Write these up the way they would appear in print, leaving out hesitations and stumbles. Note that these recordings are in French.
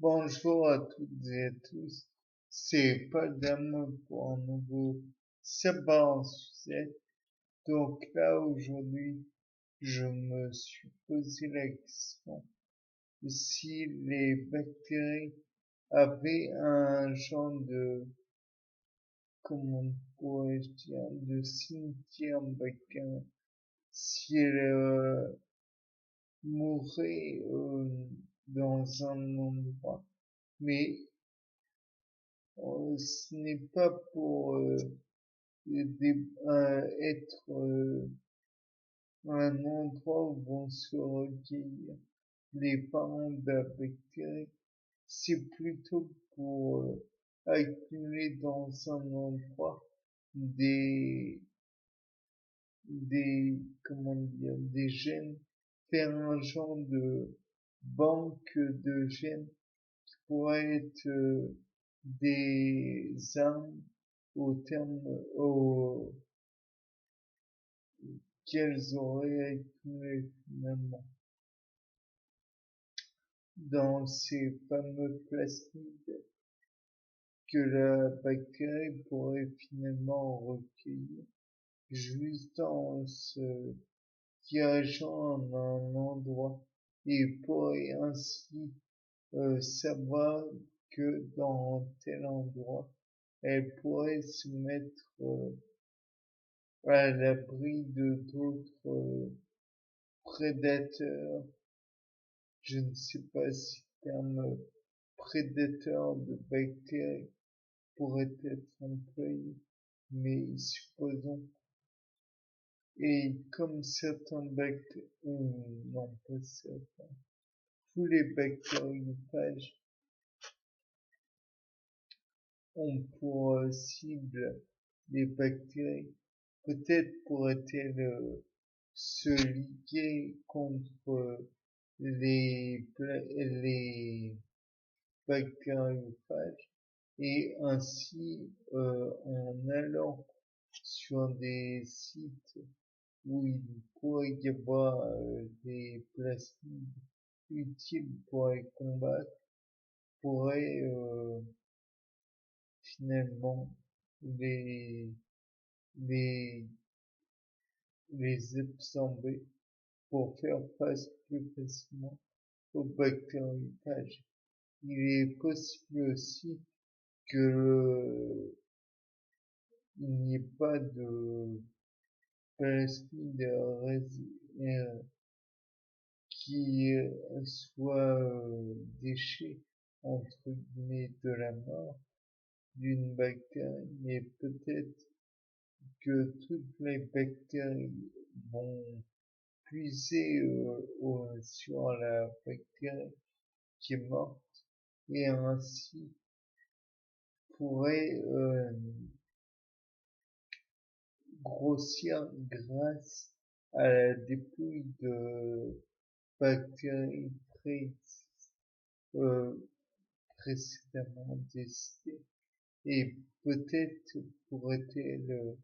Bonjour à toutes et à tous, c'est Padam pour un nouveau savoir sujet. Donc là aujourd'hui, je me suis posé la question si les bactéries avaient un genre de, comment pourrais-je dire, de cimetière bactérien, si elles mourraient dans un endroit. Mais ce n'est pas pour être un endroit où vont se recueillir les parents de la bactérie, c'est plutôt pour accumuler dans un endroit des, comment dire, des gènes, faire un genre de banque de gènes qui pourrait être des armes au terme qu'elles auraient accumulé finalement dans ces fameux plasmides que la bactérie pourrait finalement recueillir juste en se dirigeant à un endroit et pourrait ainsi savoir que dans tel endroit elle pourrait se mettre à l'abri de d'autres prédateurs. Je ne sais pas si le terme prédateur de bactéries pourrait être employé, mais supposons. Et comme certains bactéries, non pas certains, tous les bactériophages ont pour cible les bactéries. Peut-être pourrait-elle se liguer contre les bactériophages et ainsi en allant sur des sites où il pourrait y avoir des plasmides utiles pour les combattre, pourrait finalement les, les, les absorber pour faire face plus facilement aux bactériophages. Il est possible aussi que il n'y ait pas de plasmide qui soit déchet entre guillemets de la mort d'une bactérie, mais peut-être que toutes les bactéries vont puiser sur la bactérie qui est morte et ainsi pourrait grossir grâce à la dépouille de bactéries précédemment décédées et peut-être pourrait-elle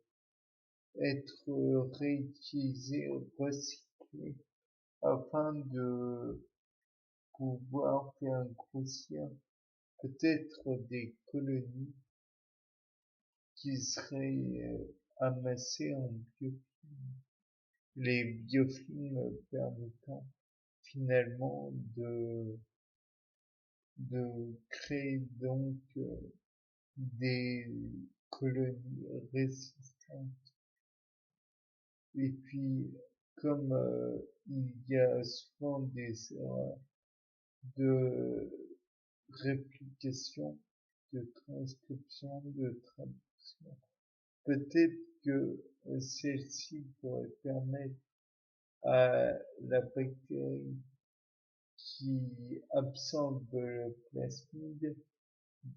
être réutilisée, recyclée afin de pouvoir faire grossir peut-être des colonies qui seraient amassées en biofilm. Les biofilms permettant finalement de créer donc des colonies résistantes. Et puis, comme il y a souvent des erreurs de réplication, de transcription, de traduction, peut-être que celle-ci pourrait permettre à la bactérie qui absorbe le plasmide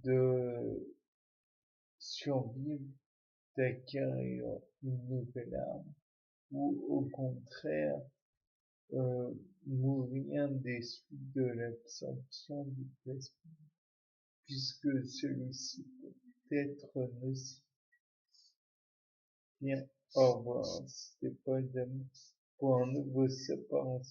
de survivre, d'acquérir une nouvelle arme, ou au contraire mourir des suites de l'absorption du plasmide, puisque celui-ci peut être nocif. Bien, au revoir, c'était Paul pour un nouveau savoir.